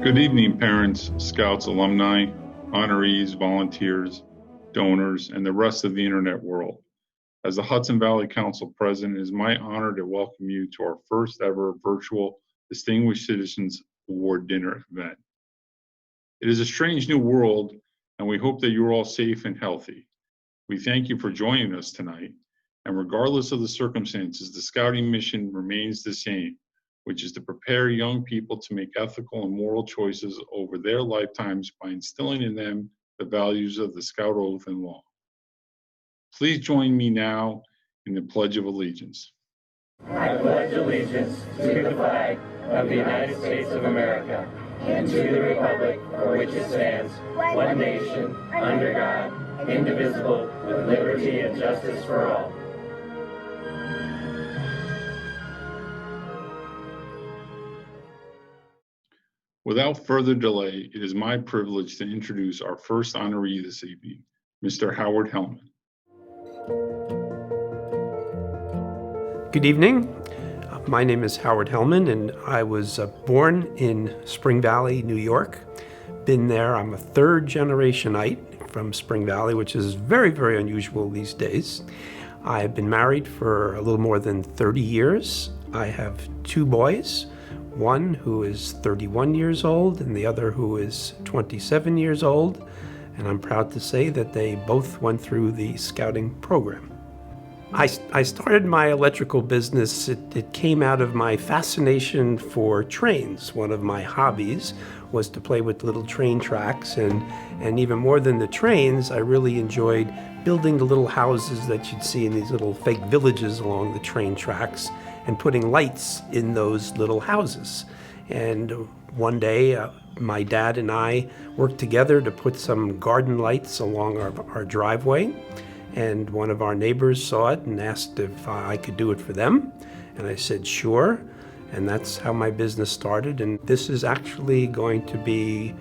Good evening, parents, scouts, alumni, honorees, volunteers, donors, and the rest of the internet world. As the Hudson Valley Council president, it is my honor to welcome you to our first ever virtual Distinguished Citizens Award dinner event. It is a strange new world, and we hope that you're all safe and healthy. We thank you for joining us tonight, and regardless of the circumstances, the Scouting mission remains the same, which is to prepare young people to make ethical and moral choices over their lifetimes by instilling in them the values of the Scout Oath and Law. Please join me now in the Pledge of Allegiance. I pledge allegiance to the flag of the United States of America and to the republic for which it stands, one nation, under God, indivisible, with liberty and justice for all. Without further delay, it is my privilege to introduce our first honoree this evening, Mr. Howard Hellman. Good evening. My name is Howard Hellman, and I was born in Spring Valley, New York. Been there. I'm a third generationite from Spring Valley, which is very, very unusual these days. I've been married for a little more than 30 years. I have two boys. One who is 31 years old and the other who is 27 years old. And I'm proud to say that they both went through the scouting program. I started my electrical business. It came out of my fascination for trains. One of my hobbies was to play with little train tracks. And even more than the trains, I really enjoyed building the little houses that you'd see in these little fake villages along the train tracks, and putting lights in those little houses. And one day, my dad and I worked together to put some garden lights along our driveway. And one of our neighbors saw it and asked if I could do it for them. And I said, sure. And that's how my business started. And this is actually going to be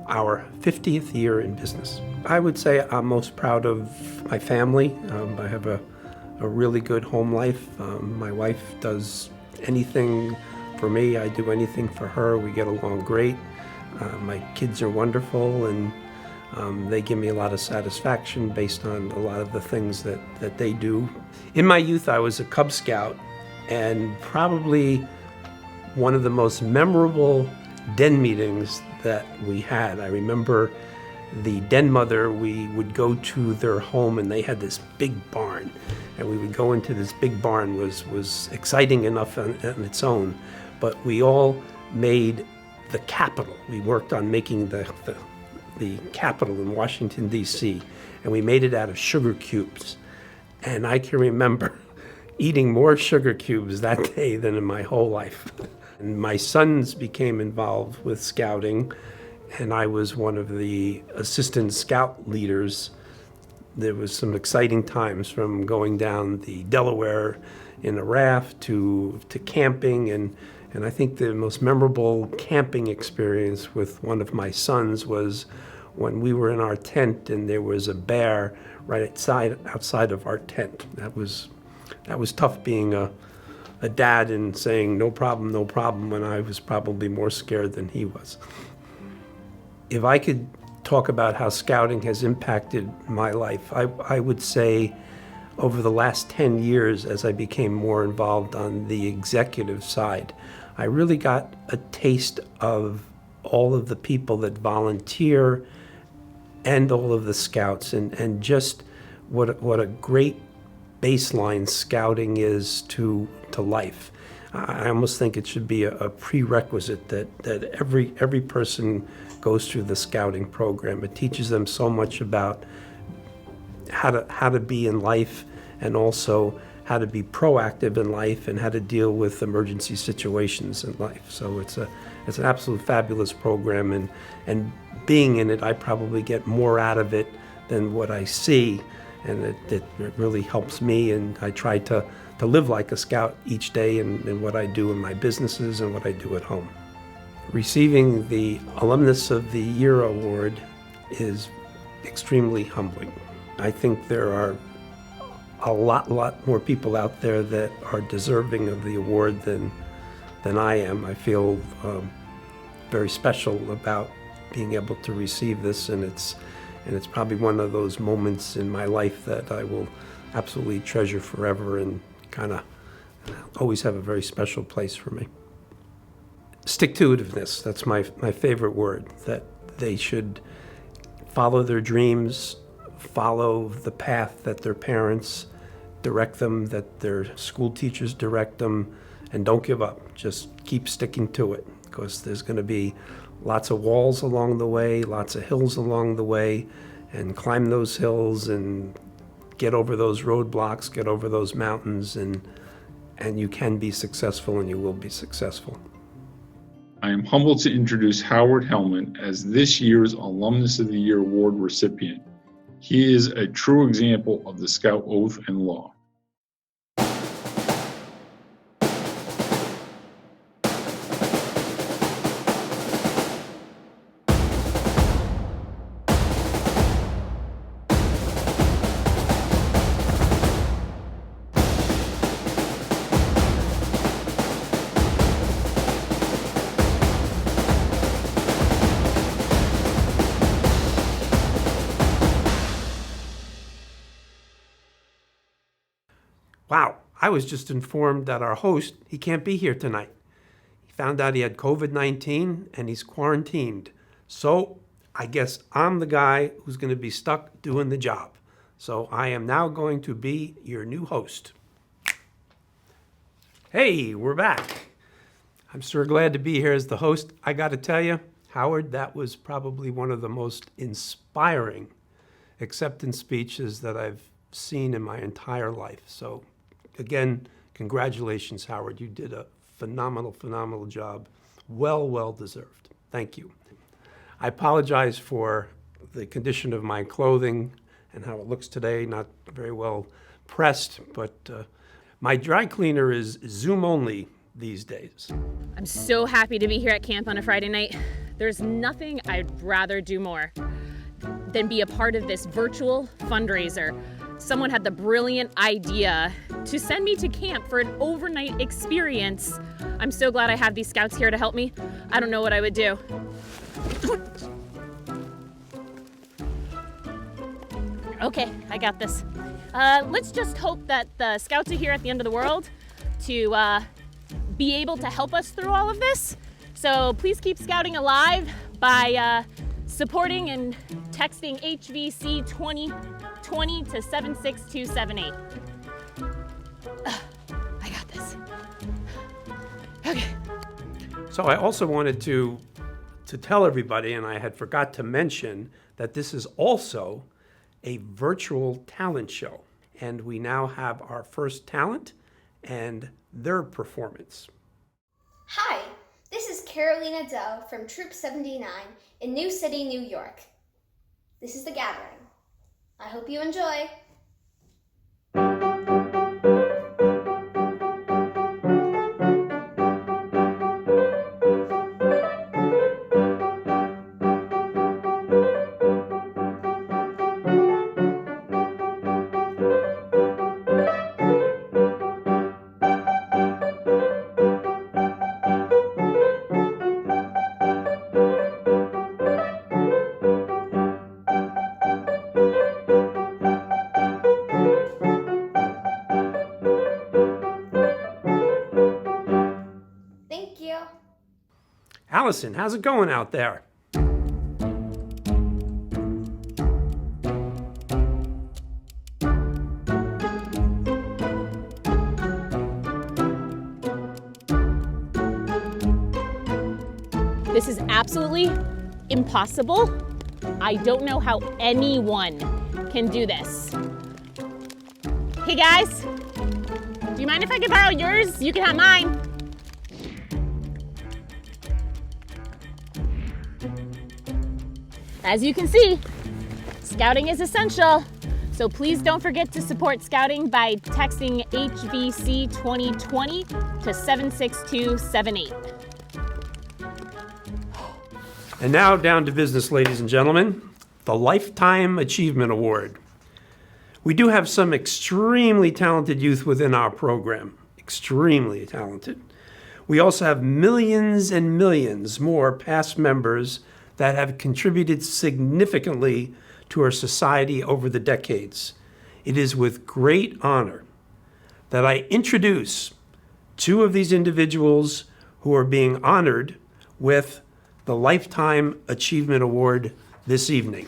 our 50th year in business. I would say I'm most proud of my family. I have a really good home life. My wife does anything for me. I do anything for her. We get along great. My kids are wonderful, and they give me a lot of satisfaction based on a lot of the things that they do. In my youth, I was a Cub Scout, and probably one of the most memorable den meetings that we had. I remember the den mother, we would go to their home, and they had this big barn, and we would go into this big barn. Was exciting enough on its own, but we all made the Capitol. We worked on making the Capitol in Washington, D.C., and we made it out of sugar cubes. And I can remember eating more sugar cubes that day than in my whole life. And my sons became involved with scouting, and I was one of the assistant scout leaders. There was some exciting times, from going down the Delaware in a raft to camping, and I think the most memorable camping experience with one of my sons was when we were in our tent and there was a bear right outside of our tent. That was tough, being a dad and saying no problem, when I was probably more scared than he was. If I could talk about how scouting has impacted my life, I would say over the last 10 years, as I became more involved on the executive side, I really got a taste of all of the people that volunteer and all of the scouts, and just what a great baseline scouting is to life. I almost think it should be a prerequisite that every person goes through the scouting program. It teaches them so much about how to be in life, and also how to be proactive in life, and how to deal with emergency situations in life. So it's an absolute fabulous program, and being in it, I probably get more out of it than what I see, and it really helps me, and I try to live like a scout each day in what I do in my businesses and what I do at home. Receiving the Alumnus of the Year award is extremely humbling. I think there are a lot more people out there that are deserving of the award than I am. I feel very special about being able to receive this, and it's probably one of those moments in my life that I will absolutely treasure forever and kind of always have a very special place for me. Stick-to-itiveness, that's my favorite word, that they should follow their dreams, follow the path that their parents direct them, that their school teachers direct them, and don't give up. Just keep sticking to it, because there's going to be lots of walls along the way, lots of hills along the way, and climb those hills and get over those roadblocks, get over those mountains, and you can be successful, and you will be successful. I am humbled to introduce Howard Hellman as this year's Alumnus of the Year Award recipient. He is a true example of the Scout oath and law. Wow, I was just informed that our host, he can't be here tonight. He found out he had COVID-19 and he's quarantined. So I guess I'm the guy who's going to be stuck doing the job. So I am now going to be your new host. Hey, we're back. I'm sure glad to be here as the host. I got to tell you, Howard, that was probably one of the most inspiring acceptance speeches that I've seen in my entire life. So again, congratulations, Howard. You did a phenomenal job. Well deserved. Thank you. I apologize for the condition of my clothing and how it looks today. Not very well pressed, but my dry cleaner is Zoom only these days. I'm so happy to be here at camp on a Friday night. There's nothing I'd rather do more than be a part of this virtual fundraiser. Someone had the brilliant idea to send me to camp for an overnight experience. I'm so glad I have these scouts here to help me. I don't know what I would do. Okay, I got this. Let's just hope that the scouts are here at the end of the world to be able to help us through all of this. So please keep scouting alive by supporting and texting HVC 2020 to 76278. I got this. Okay. So I also wanted to tell everybody, and I had forgot to mention, that this is also a virtual talent show. And we now have our first talent and their performance. Hi, this is Carolina Doe from Troop 79 in New City, New York. This is The Gathering. I hope you enjoy. Allison, how's it going out there? This is absolutely impossible. I don't know how anyone can do this. Hey guys, do you mind if I could borrow yours? You can have mine. As you can see, scouting is essential, so please don't forget to support scouting by texting HVC 2020 to 76278. And now down to business, ladies and gentlemen, the Lifetime Achievement Award. We do have some extremely talented youth within our program, extremely talented. We also have millions and millions more past members that have contributed significantly to our society over the decades. It is with great honor that I introduce two of these individuals who are being honored with the Lifetime Achievement Award this evening.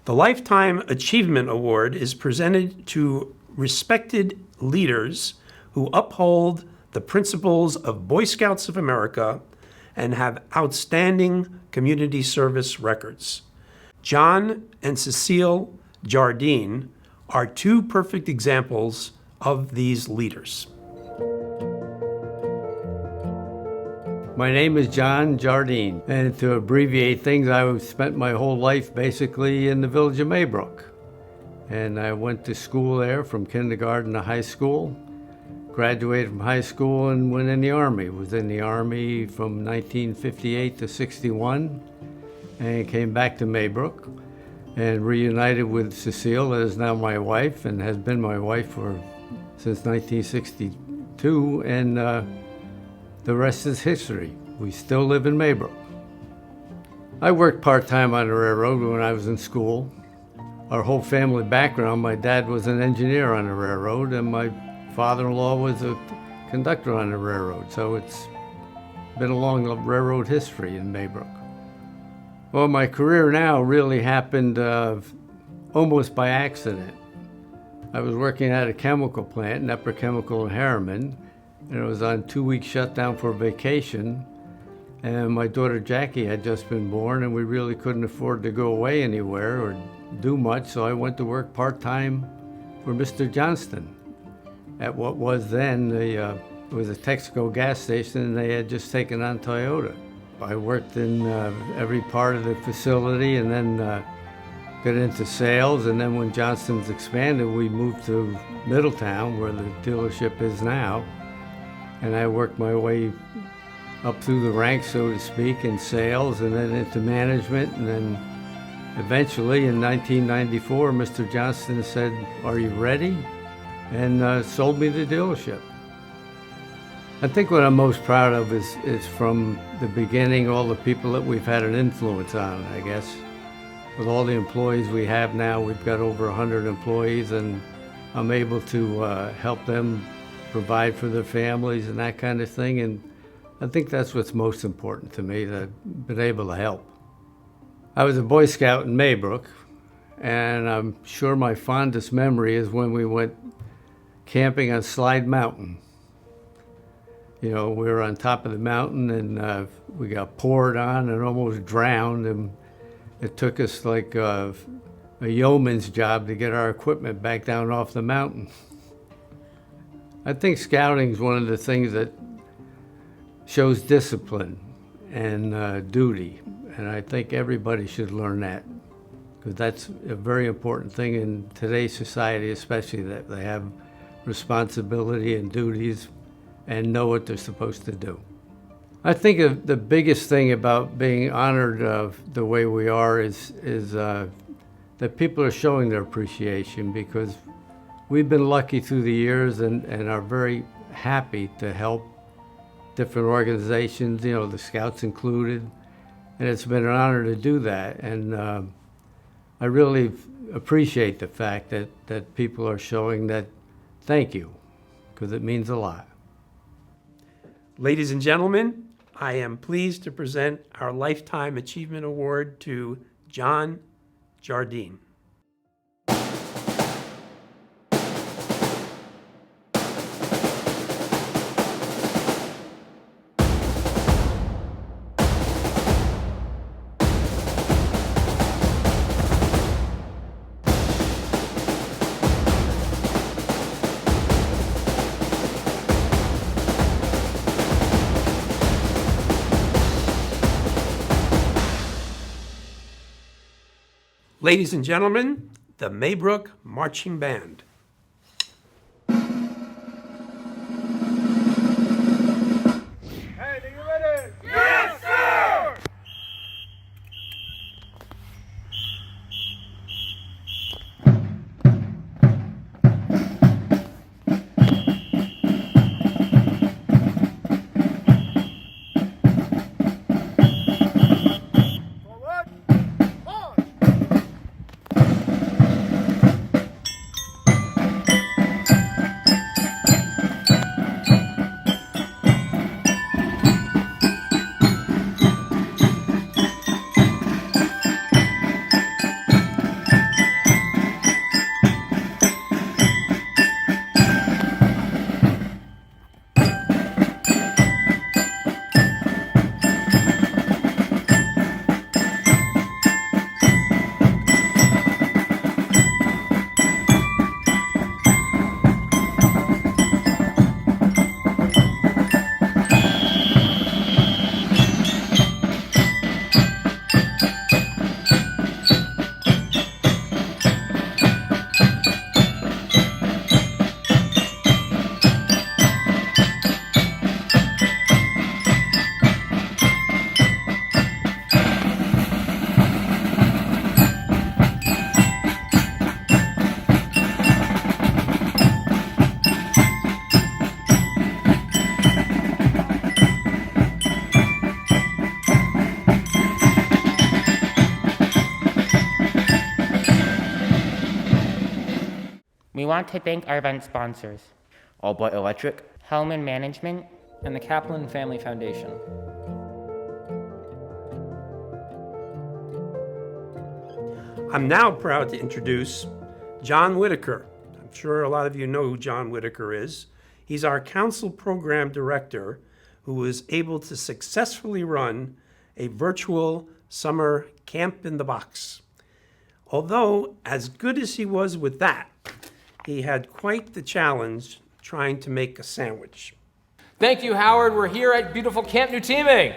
The Lifetime Achievement Award is presented to respected leaders who uphold the principles of Boy Scouts of America and have outstanding community service records. John and Cecile Jardine are two perfect examples of these leaders. My name is Jeanne Jardine, and to abbreviate things, I spent my whole life basically in the village of Maybrook. And I went to school there from kindergarten to high school, graduated from high school and went in the Army. Was in the Army from 1958 to 61 and came back to Maybrook and reunited with Cecile, that is now my wife and has been my wife since 1962, and the rest is history. We still live in Maybrook. I worked part-time on the railroad when I was in school. Our whole family background, my dad was an engineer on the railroad and my father-in-law was a conductor on the railroad, so it's been a long railroad history in Maybrook. Well, my career now really happened almost by accident. I was working at a chemical plant, Nepper Chemical in Harlem, and it was on 2-week shutdown for vacation. And my daughter Jackie had just been born, and we really couldn't afford to go away anywhere or do much, so I went to work part-time for Mr. Johnston at what was then it was a Texaco gas station, and they had just taken on Toyota. I worked in every part of the facility and then got into sales, and then when Johnston's expanded, we moved to Middletown, where the dealership is now. And I worked my way up through the ranks, so to speak, in sales and then into management. And then eventually in 1994, Mr. Johnston said, "Are you ready?" and sold me the dealership. I think what I'm most proud of is from the beginning, all the people that we've had an influence on, I guess. With all the employees we have now, we've got over 100 employees, and I'm able to help them provide for their families and that kind of thing. And I think that's what's most important to me, that I've been able to help. I was a Boy Scout in Maybrook, and I'm sure my fondest memory is when we went camping on Slide Mountain. You know, we were on top of the mountain and we got poured on and almost drowned, and it took us like a yeoman's job to get our equipment back down off the mountain. I think scouting is one of the things that shows discipline and duty, and I think everybody should learn that, because that's a very important thing in today's society, especially, that they have responsibility and duties and know what they're supposed to do. I think the biggest thing about being honored the way we are is that people are showing their appreciation, because we've been lucky through the years and are very happy to help different organizations, you know, the Scouts included, and it's been an honor to do that. And I really appreciate the fact that people are showing that thank you, because it means a lot. Ladies and gentlemen, I am pleased to present our Lifetime Achievement Award to Jeanne Jardine. Ladies and gentlemen, the Maybrook Marching Band. We want to thank our event sponsors, Albright Electric, Hellman Management, and the Kaplan Family Foundation. I'm now proud to introduce John Whitaker. I'm sure a lot of you know who John Whitaker is. He's our council program director who was able to successfully run a virtual summer camp in the box. Although, as good as he was with that, he had quite the challenge trying to make a sandwich. Thank you, Howard. We're here at beautiful Camp New Teaming.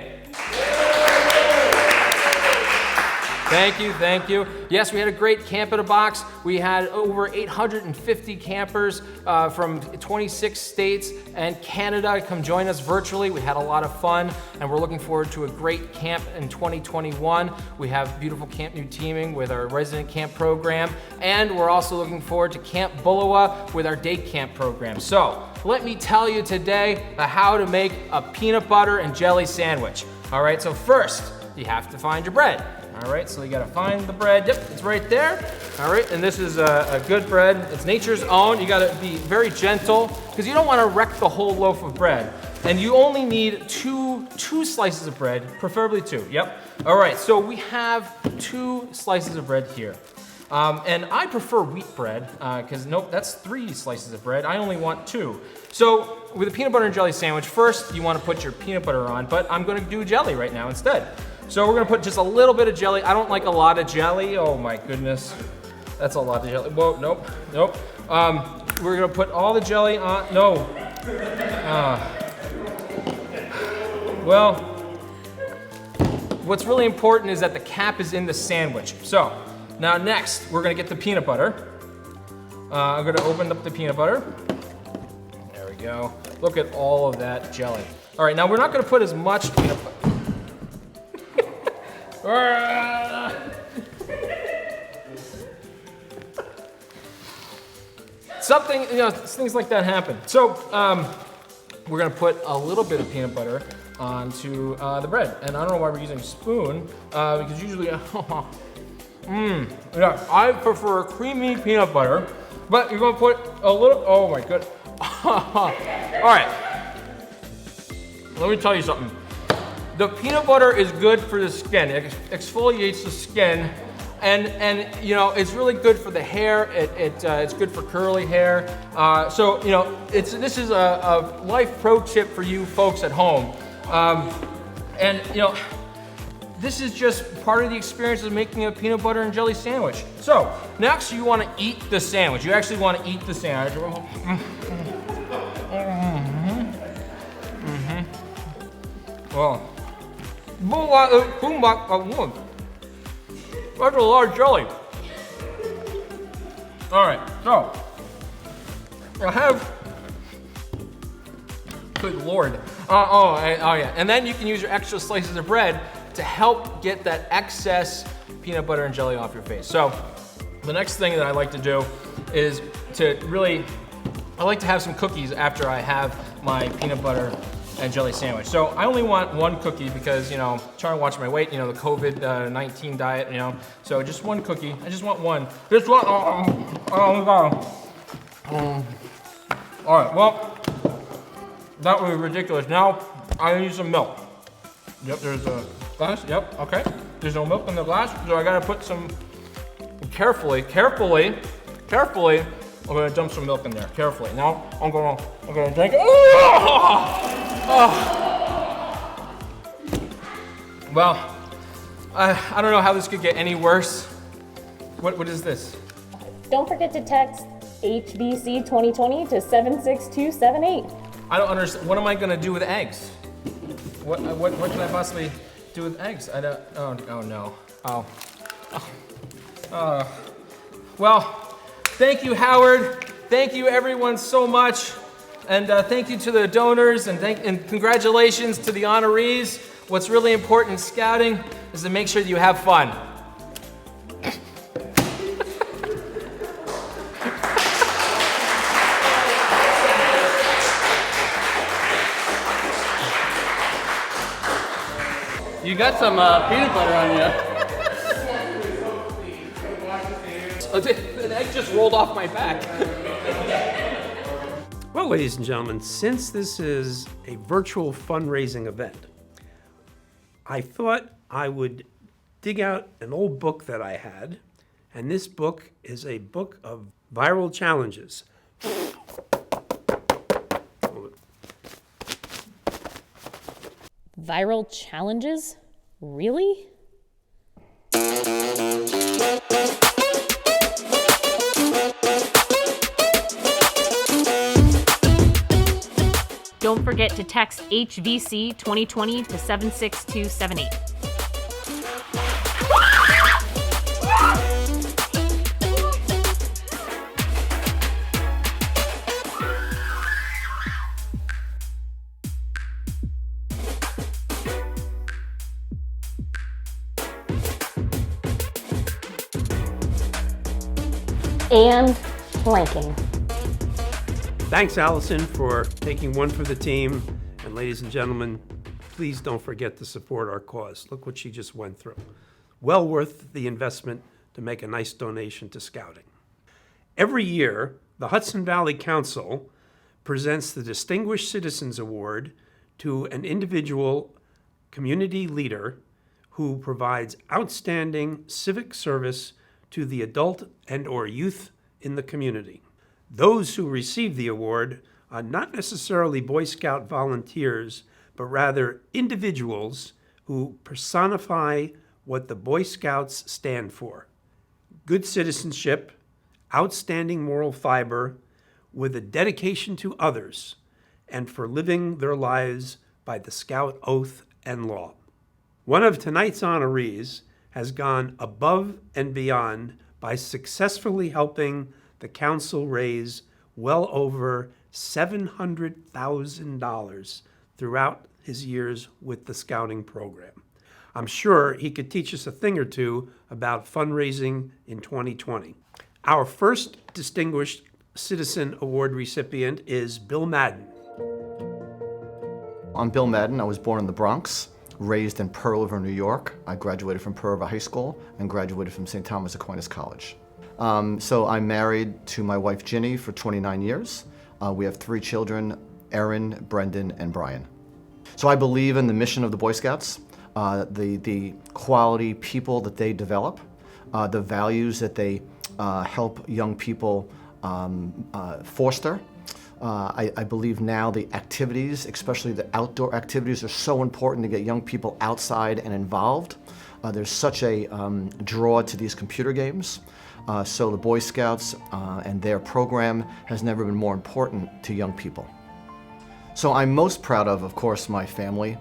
Thank you. Yes, we had a great camp in a box. We had over 850 campers from 26 states and Canada come join us virtually. We had a lot of fun, and we're looking forward to a great camp in 2021. We have beautiful Camp New Teaming with our resident camp program, and we're also looking forward to Camp Bullowa with our day camp program. So let me tell you today how to make a peanut butter and jelly sandwich. All right, so first you have to find your bread. All right, so you gotta find the bread. Yep, it's right there. All right, and this is a good bread. It's nature's own. You gotta be very gentle because you don't wanna wreck the whole loaf of bread. And you only need two slices of bread, preferably two, yep. All right, so we have 2 slices of bread here. And I prefer wheat bread because nope, that's 3 slices of bread. I only want 2. So with a peanut butter and jelly sandwich, first you wanna put your peanut butter on, but I'm gonna do jelly right now instead. So we're gonna put just a little bit of jelly. I don't like a lot of jelly. Oh my goodness. That's a lot of jelly. Whoa, nope. We're gonna put all the jelly on, no. Well, what's really important is that the cap is in the sandwich. So now next, we're gonna get the peanut butter. I'm gonna open up the peanut butter. There we go. Look at all of that jelly. All right, now we're not gonna put as much peanut butter. Something, things like that happen. So we're gonna put a little bit of peanut butter onto the bread. And I don't know why we're using a spoon, because usually, yeah, I prefer creamy peanut butter, but you're gonna put a little, oh my goodness. All right, let me tell you something. The peanut butter is good for the skin. It exfoliates the skin, and it's really good for the hair. It's good for curly hair. So this is a life pro tip for you folks at home. This is just part of the experience of making a peanut butter and jelly sandwich. So next, you want to eat the sandwich. You actually want to eat the sandwich. Well. That's a large jelly. All right, so I have, good Lord. Oh yeah, and then you can use your extra slices of bread to help get that excess peanut butter and jelly off your face. So the next thing that I like to do is I like to have some cookies after I have my peanut butter and jelly sandwich. So I only want 1 cookie because, trying to watch my weight, the COVID-19 diet, so just 1 cookie. I just want 1. Just one, oh God. All right, well, that was ridiculous. Now I need some milk. Yep, there's a glass, yep, okay. There's no milk in the glass, so I gotta put some, carefully, I'm gonna dump some milk in there, carefully. Now, I'm gonna drink it. Well, I don't know how this could get any worse. What is this? Don't forget to text HBC 2020 to 76278. I don't understand. What am I gonna do with eggs? What can I possibly do with eggs? I don't. Oh no. Well. Thank you, Howard. Thank you, everyone, so much. And thank you to the donors, and congratulations to the honorees. What's really important in scouting is to make sure that you have fun. You got some peanut butter on you. An egg just rolled off my back. Well, ladies and gentlemen, since this is a virtual fundraising event, I thought I would dig out an old book that I had, and this book is a book of viral challenges. Viral challenges? Really? Don't forget to text HVC 2020 to 76278. And planking. Thanks, Allison, for taking one for the team. And ladies and gentlemen, please don't forget to support our cause. Look what she just went through. Well worth the investment to make a nice donation to Scouting. Every year, the Hudson Valley Council presents the Distinguished Citizens Award to an individual community leader who provides outstanding civic service to the adult and/or youth in the community. Those who receive the award are not necessarily Boy Scout volunteers, but rather individuals who personify what the Boy Scouts stand for: good citizenship, outstanding moral fiber, with a dedication to others, and for living their lives by the Scout oath and law. One of tonight's honorees has gone above and beyond by successfully helping the council raise well over $700,000 throughout his years with the Scouting program. I'm sure he could teach us a thing or two about fundraising in 2020. Our first Distinguished Citizen Award recipient is Bill Madden. I'm Bill Madden. I was born in the Bronx, raised in Pearl River, New York. I graduated from Pearl River High School and graduated from St. Thomas Aquinas College. So I'm married to my wife, Jeanne, for 29 years. We have 3 children, Erin, Brendan, and Brian. So I believe in the mission of the Boy Scouts, the quality people that they develop, the values that they help young people foster. I believe now the activities, especially the outdoor activities, are so important to get young people outside and involved. There's such a draw to these computer games. So the Boy Scouts and their program has never been more important to young people. So I'm most proud of course, my family.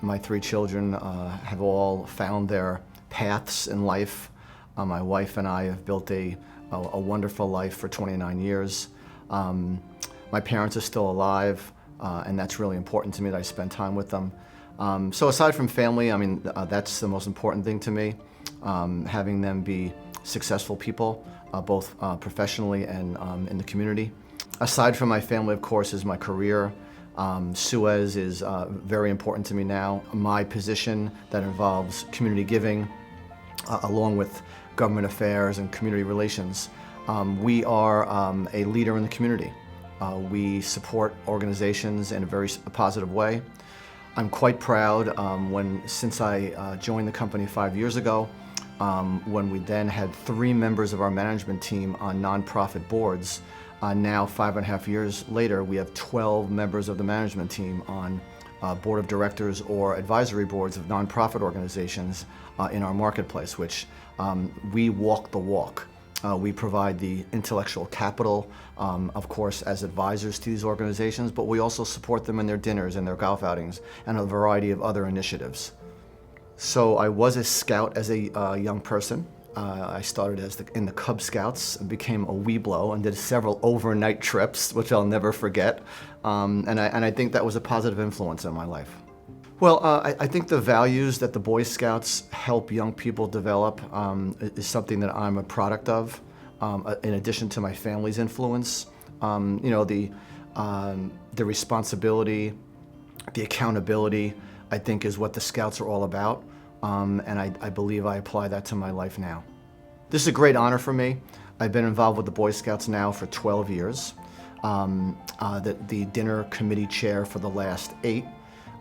My 3 children have all found their paths in life. My wife and I have built a wonderful life for 29 years. My parents are still alive, and that's really important to me that I spend time with them. So aside from family, I mean, that's the most important thing to me, having them be successful people, both professionally and in the community. Aside from my family, of course, is my career. SUEZ is very important to me now. My position that involves community giving, along with government affairs and community relations. We are a leader in the community. We support organizations in a very positive way. I'm quite proud since I joined the company 5 years ago, when we then had 3 members of our management team on nonprofit boards. Now, 5.5 years later, we have 12 members of the management team on board of directors or advisory boards of nonprofit organizations in our marketplace, which we walk the walk. We provide the intellectual capital, of course, as advisors to these organizations, but we also support them in their dinners and their golf outings and a variety of other initiatives. So I was a scout as a young person. I started in the Cub Scouts and became a Weeblo and did several overnight trips, which I'll never forget. And I think that was a positive influence in my life. Well, I think the values that the Boy Scouts help young people develop is something that I'm a product of, in addition to my family's influence. You know, the responsibility, the accountability, I think is what the Scouts are all about. And I believe I apply that to my life now. This is a great honor for me. I've been involved with the Boy Scouts now for 12 years. The dinner committee chair for the last 8.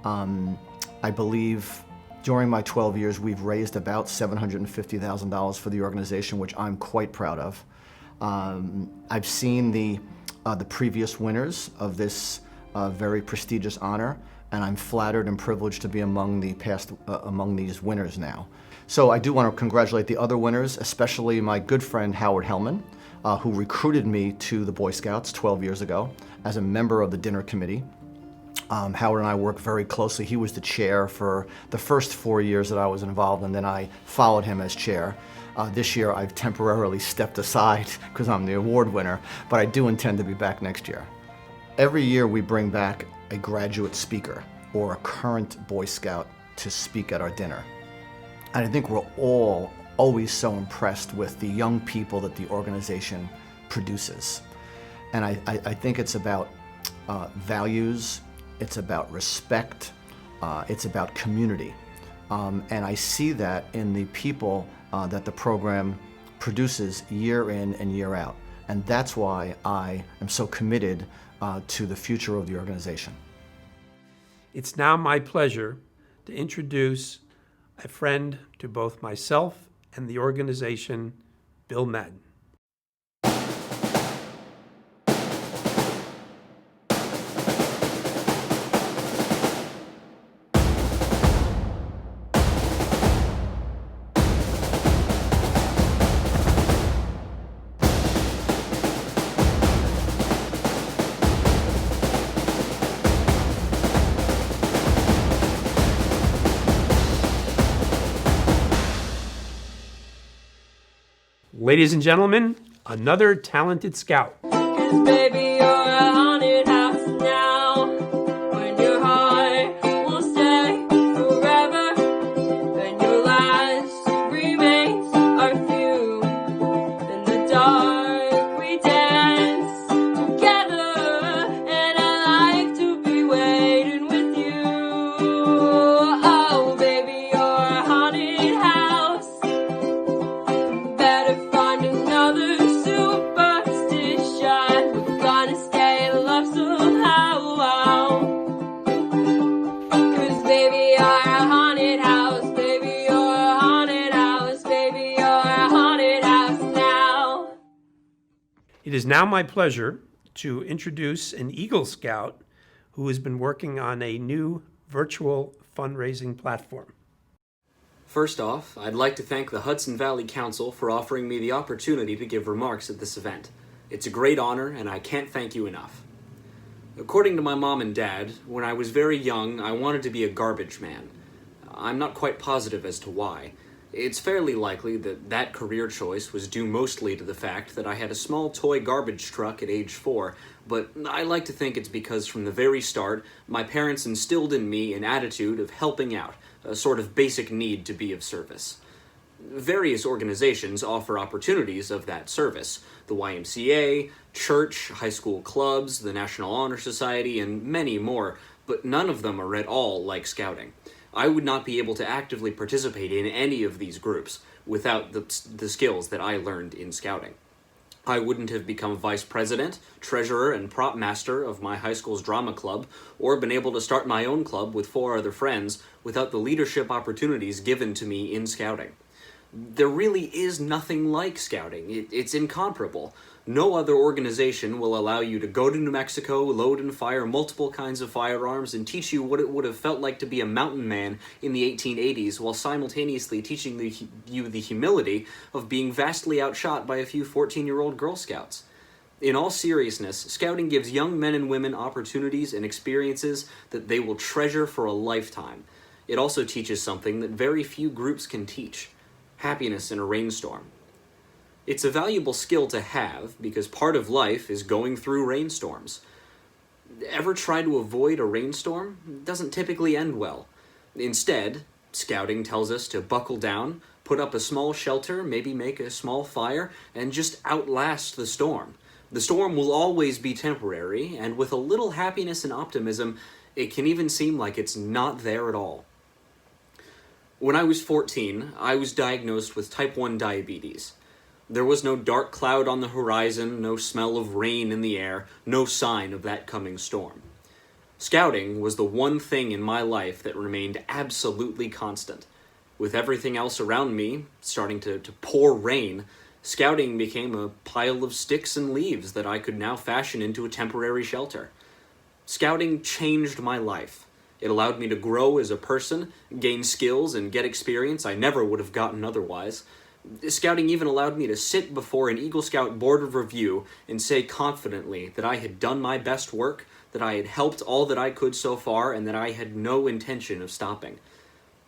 I believe during my 12 years we've raised about $750,000 for the organization, which I'm quite proud of. I've seen the previous winners of this very prestigious honor, and I'm flattered and privileged to be among these winners now. So I do want to congratulate the other winners, especially my good friend Howard Hellman, who recruited me to the Boy Scouts 12 years ago as a member of the dinner committee. Howard and I worked very closely. He was the chair for the first 4 years that I was involved, and then I followed him as chair. This year I've temporarily stepped aside because I'm the award winner, but I do intend to be back next year. Every year we bring back a graduate speaker or a current Boy Scout to speak at our dinner. And I think we're all always so impressed with the young people that the organization produces. And I think it's about values, it's about respect, it's about community. And I see that in the people that the program produces year in and year out. And that's why I am so committed to the future of the organization. It's now my pleasure to introduce a friend to both myself and the organization, Bill Madden. Ladies and gentlemen, another talented scout. Baby, you're a haunted house now. When your heart will stay forever, and your last remains are few. In the dark we dance together, and I like to be waiting with you. Oh, baby, you're a haunted house. Better find another superstition. We're gonna stay in love somehow. 'Cause baby, you're a haunted house. Baby, you're a haunted house. Baby, you're a haunted house now. It is now my pleasure to introduce an Eagle Scout who has been working on a new virtual fundraising platform. First off, I'd like to thank the Hudson Valley Council for offering me the opportunity to give remarks at this event. It's a great honor, and I can't thank you enough. According to my mom and dad, when I was very young, I wanted to be a garbage man. I'm not quite positive as to why. It's fairly likely that that career choice was due mostly to the fact that I had a small toy garbage truck at age 4, but I like to think it's because from the very start, my parents instilled in me an attitude of helping out, a sort of basic need to be of service. Various organizations offer opportunities of that service. The YMCA, church, high school clubs, the National Honor Society, and many more, but none of them are at all like Scouting. I would not be able to actively participate in any of these groups without the skills that I learned in Scouting. I wouldn't have become vice president, treasurer, and prop master of my high school's drama club, or been able to start my own club with 4 other friends without the leadership opportunities given to me in Scouting. There really is nothing like Scouting. It's incomparable. No other organization will allow you to go to New Mexico, load and fire multiple kinds of firearms, and teach you what it would have felt like to be a mountain man in the 1880s, while simultaneously teaching you the humility of being vastly outshot by a few 14-year-old Girl Scouts. In all seriousness, Scouting gives young men and women opportunities and experiences that they will treasure for a lifetime. It also teaches something that very few groups can teach: happiness in a rainstorm. It's a valuable skill to have because part of life is going through rainstorms. Ever try to avoid a rainstorm? It doesn't typically end well. Instead, Scouting tells us to buckle down, put up a small shelter, maybe make a small fire, and just outlast the storm. The storm will always be temporary, and with a little happiness and optimism, it can even seem like it's not there at all. When I was 14, I was diagnosed with type 1 diabetes. There was no dark cloud on the horizon, no smell of rain in the air, no sign of that coming storm. Scouting was the one thing in my life that remained absolutely constant. With everything else around me starting to pour rain, scouting became a pile of sticks and leaves that I could now fashion into a temporary shelter. Scouting changed my life. It allowed me to grow as a person, gain skills, and get experience I never would have gotten otherwise. Scouting even allowed me to sit before an Eagle Scout Board of Review and say confidently that I had done my best work, that I had helped all that I could so far, and that I had no intention of stopping.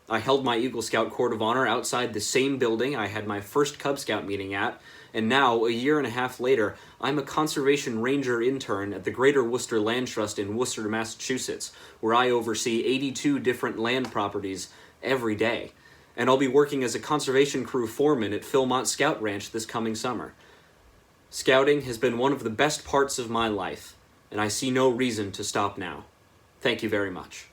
I held my Eagle Scout Court of Honor outside the same building I had my first Cub Scout meeting at, and now, a year and a half later, I'm a conservation ranger intern at the Greater Worcester Land Trust in Worcester, Massachusetts, where I oversee 82 different land properties every day. And I'll be working as a conservation crew foreman at Philmont Scout Ranch this coming summer. Scouting has been one of the best parts of my life, and I see no reason to stop now. Thank you very much.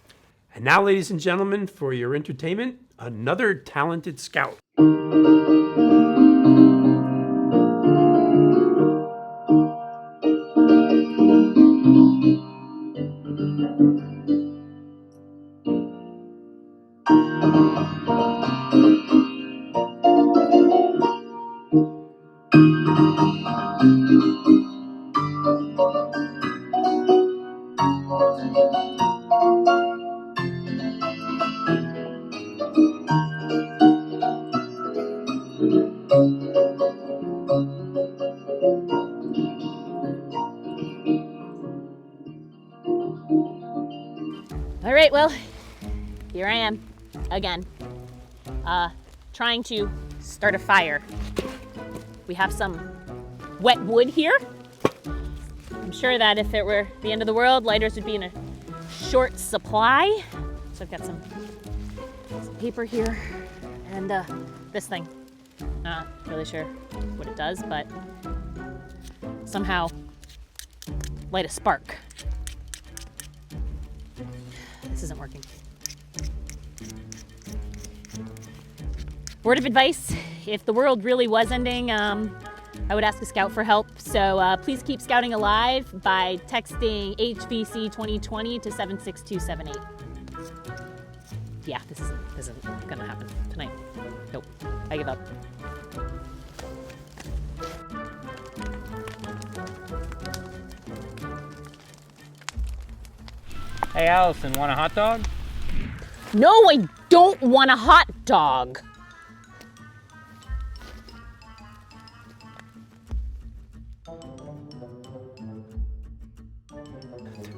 And now, ladies and gentlemen, for your entertainment, another talented scout. All right, well, here I am again, trying to start a fire. We have some wet wood here. I'm sure that if it were the end of the world, lighters would be in a short supply. So I've got some paper here and this thing. Not really sure what it does, but somehow light a spark. This isn't working. Word of advice, if the world really was ending, I would ask a scout for help. So please keep scouting alive by texting HVC 2020 to 76278. Yeah, this isn't gonna happen tonight. Nope, I give up. Hey Allison, want a hot dog? No, I don't want a hot dog.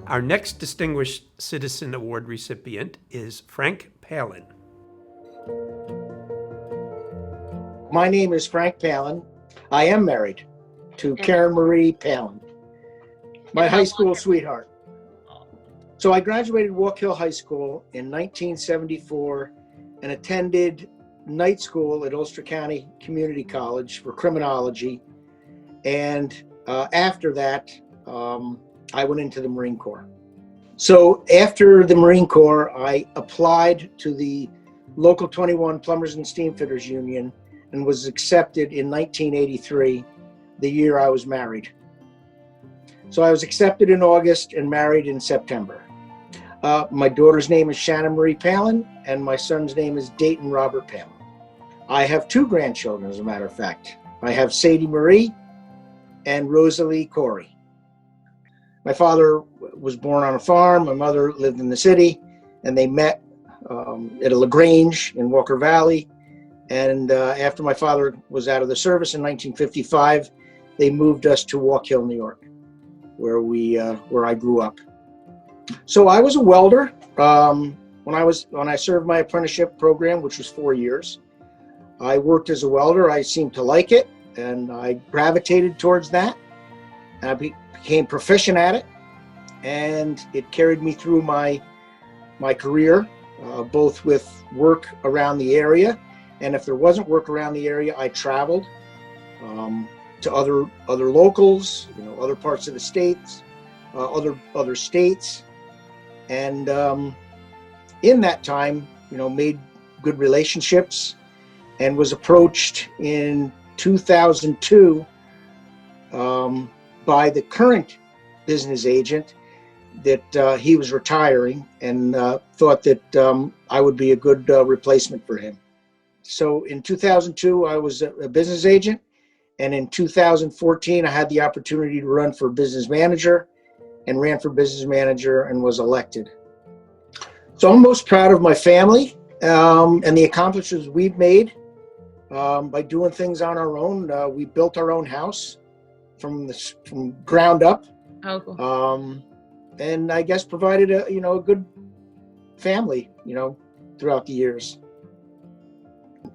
Our next Distinguished Citizen Award recipient is Frank Palin. My name is Frank Palin. I am married to Karen Marie Palin, my high school sweetheart. So I graduated Walk Hill High School in 1974 and attended night school at Ulster County Community College for criminology. And after that, I went into the Marine Corps. So after the Marine Corps, I applied to the Local 21 Plumbers and Steamfitters Union and was accepted in 1983, the year I was married. So I was accepted in August and married in September. My daughter's name is Shannon Marie Palin, and my son's name is Dayton Robert Palin. I have two grandchildren, as a matter of fact. I have Sadie Marie and Rosalie Corey. My father was born on a farm. My mother lived in the city, and they met at a LaGrange in Walker Valley. And after my father was out of the service in 1955, they moved us to Walk Hill, New York, where I grew up. So I was a welder when I served my apprenticeship program, which was 4 years. I worked as a welder. I seemed to like it, and I gravitated towards that. And I became proficient at it, and it carried me through my career, both with work around the area, and if there wasn't work around the area, I traveled to other locals, other parts of the states, other states, and in that time, made good relationships, and was approached in 2002 by the current business agent that he was retiring, and thought that I would be a good replacement for him. So in 2002, I was a business agent, and in 2014, I had the opportunity to run for business manager, and ran for business manager and was elected. So I'm most proud of my family and the accomplishments we've made by doing things on our own. We built our own house from ground up. Oh, cool. And I guess provided a good family, throughout the years.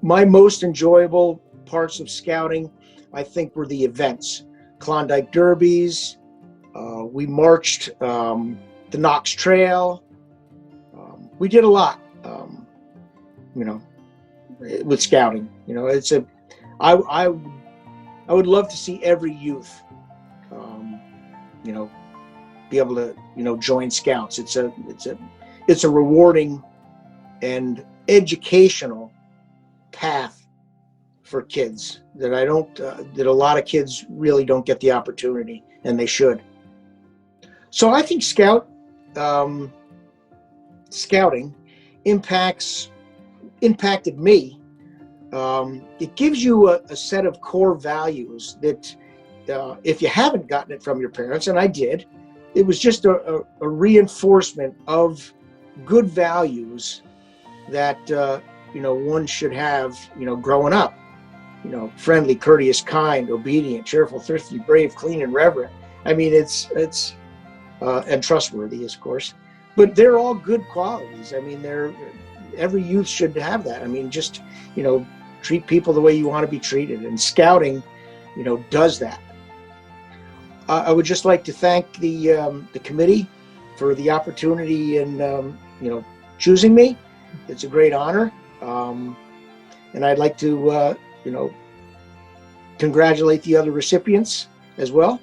My most enjoyable parts of scouting, I think, were the events. Klondike Derbies, we marched the Knox Trail. We did a lot, with scouting. I would love to see every youth, be able to, join Scouts. It's a rewarding and educational path for kids that that a lot of kids really don't get the opportunity, and they should. So I think scouting impacted me. It gives you a set of core values that if you haven't gotten it from your parents, and I did, it was just a reinforcement of good values that one should have growing up. Friendly, courteous, kind, obedient, cheerful, thrifty, brave, clean, and reverent. I mean, it's and trustworthy, of course, but they're all good qualities. I mean, every youth should have that. I mean, just treat people the way you want to be treated, and scouting does that. I would just like to thank the committee for the opportunity and choosing me. It's a great honor, and I'd like to congratulate the other recipients as well,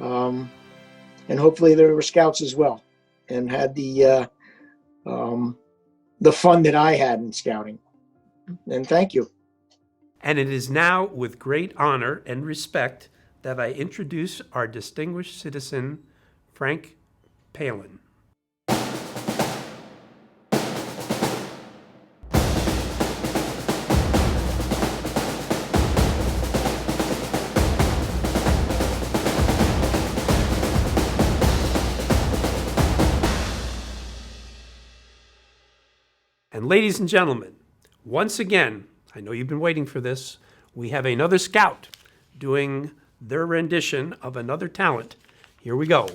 and hopefully there were Scouts as well and had the fun that I had in scouting. And thank you. And it is now with great honor and respect that I introduce our distinguished citizen, Frank Palin. And ladies and gentlemen, once again, I know you've been waiting for this, we have another Scout doing their rendition of another talent. Here we go.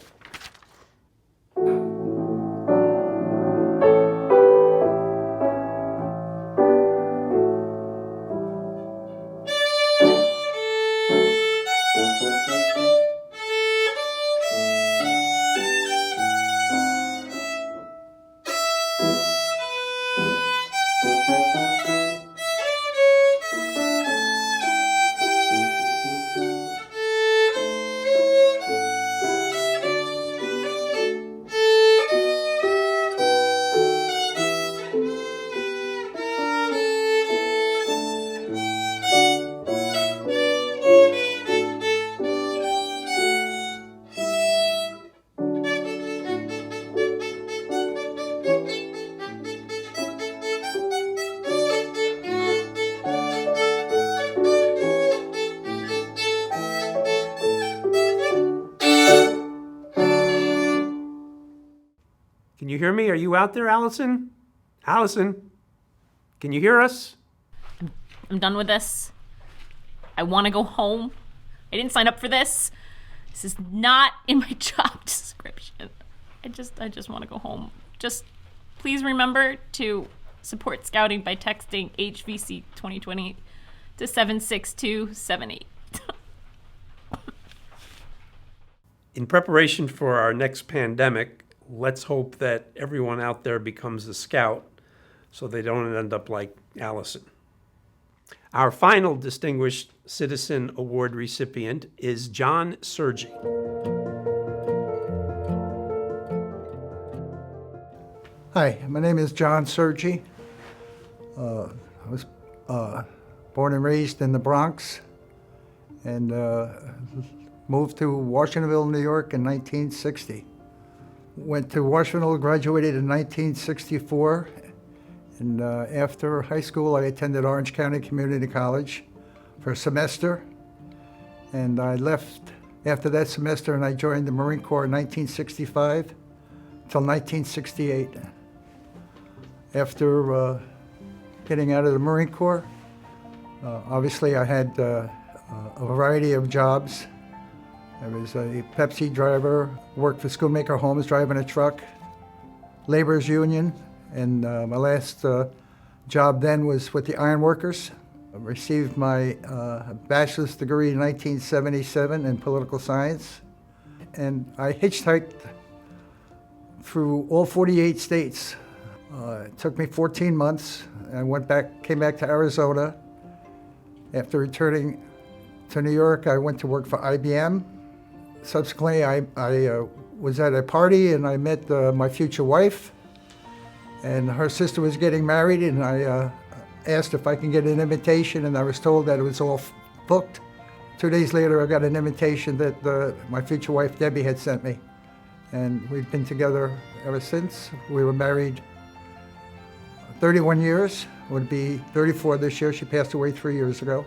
Can you hear me? Are you out there, Allison? Allison, can you hear us? I'm done with this. I want to go home. I didn't sign up for this. This is not in my job description. I just want to go home. Just please remember to support scouting by texting HVC 2020 to 76278. In preparation for our next pandemic, let's hope that everyone out there becomes a Scout so they don't end up like Allison. Our final Distinguished Citizen Award recipient is John Sergi. Hi, my name is John Sergi. I was born and raised in the Bronx, and moved to Washingtonville, New York in 1960. Went to Washingtonville, graduated in 1964, and after high school I attended Orange County Community College for a semester, and I left after that semester and I joined the Marine Corps in 1965 till 1968. After getting out of the Marine Corps, obviously I had a variety of jobs. I was a Pepsi driver, worked for Schoonmaker Homes driving a truck, laborers union, and my last job then was with the Iron Workers. I received my bachelor's degree in 1977 in political science, and I hitchhiked through all 48 states. It took me 14 months. I came back to Arizona. After returning to New York, I went to work for IBM. Subsequently, I was at a party and I met my future wife, and her sister was getting married, and I asked if I can get an invitation, and I was told that it was all booked. 2 days later, I got an invitation that my future wife, Debbie, had sent me, and we've been together ever since. We were married 31 years, would be 34 this year. She passed away 3 years ago.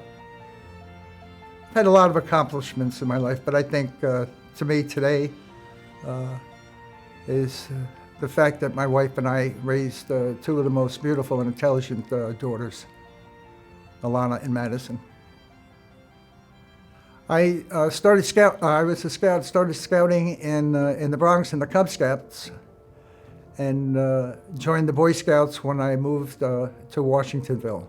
I've had a lot of accomplishments in my life, but I think to me today is the fact that my wife and I raised two of the most beautiful and intelligent daughters, Alana and Madison. I was a scout, started scouting in the Bronx in the Cub Scouts, and joined the Boy Scouts when I moved to Washingtonville.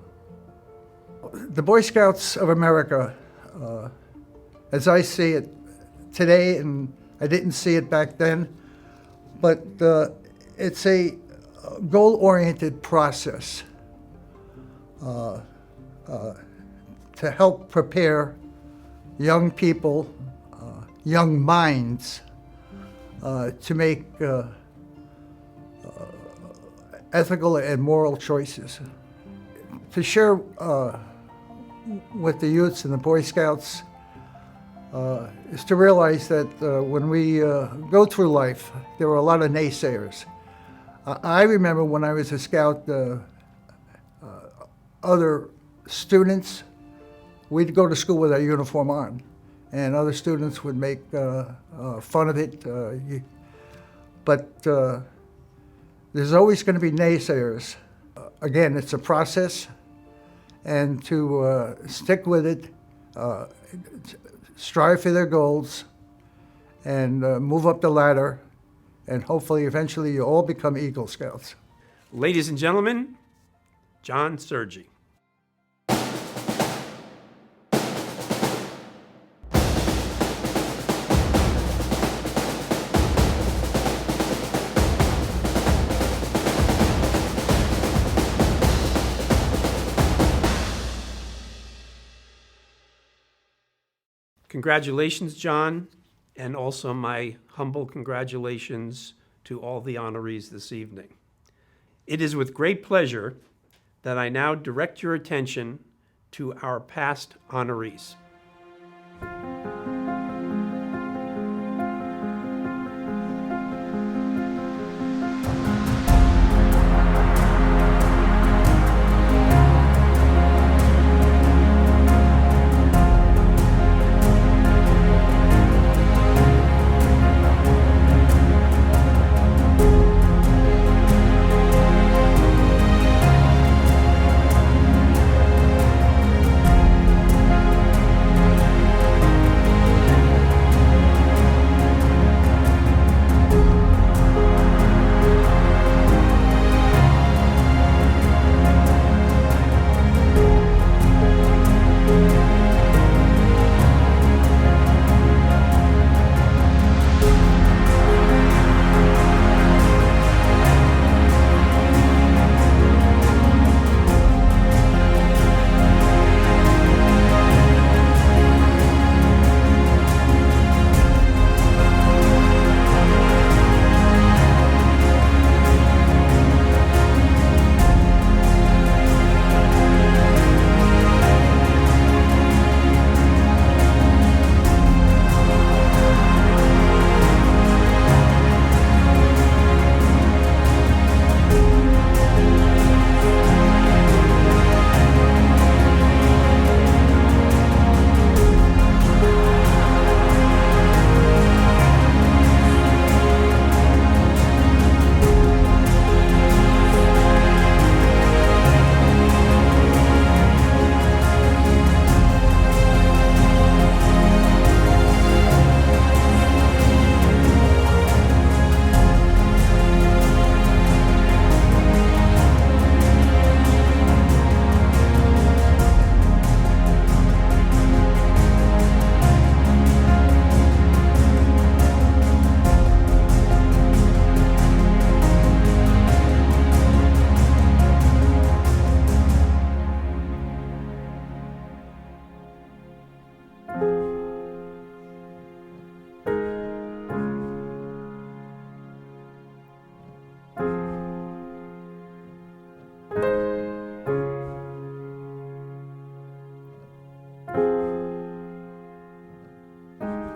The Boy Scouts of America, as I see it today, and I didn't see it back then, but it's a goal-oriented process to help prepare young people, young minds, to make ethical and moral choices. To share with the youths and the Boy Scouts is to realize that when we go through life, there are a lot of naysayers. I remember when I was a scout, other students, we'd go to school with our uniform on, and other students would make fun of it. But there's always going to be naysayers. Again, it's a process, and to stick with it, strive for their goals, and move up the ladder, and hopefully eventually you all become Eagle Scouts. Ladies and gentlemen, John Sergi. Congratulations, John, and also my humble congratulations to all the honorees this evening. It is with great pleasure that I now direct your attention to our past honorees.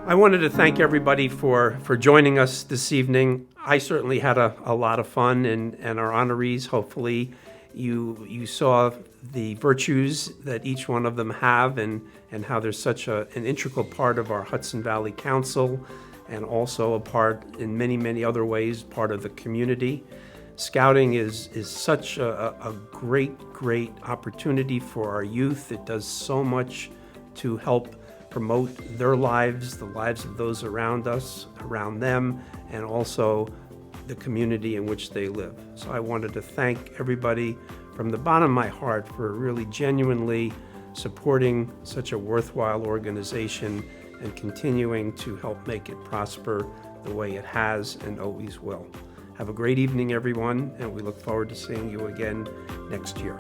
I wanted to thank everybody for joining us this evening. I certainly had a lot of fun, and our honorees, hopefully you saw the virtues that each one of them have and how they're such an integral part of our Hudson Valley Council, and also a part in many, many other ways, part of the community. Scouting is such a great opportunity for our youth. It does so much to help promote their lives, the lives of those around us, around them, and also the community in which they live. So I wanted to thank everybody from the bottom of my heart for really genuinely supporting such a worthwhile organization and continuing to help make it prosper the way it has and always will. Have a great evening, everyone, and we look forward to seeing you again next year.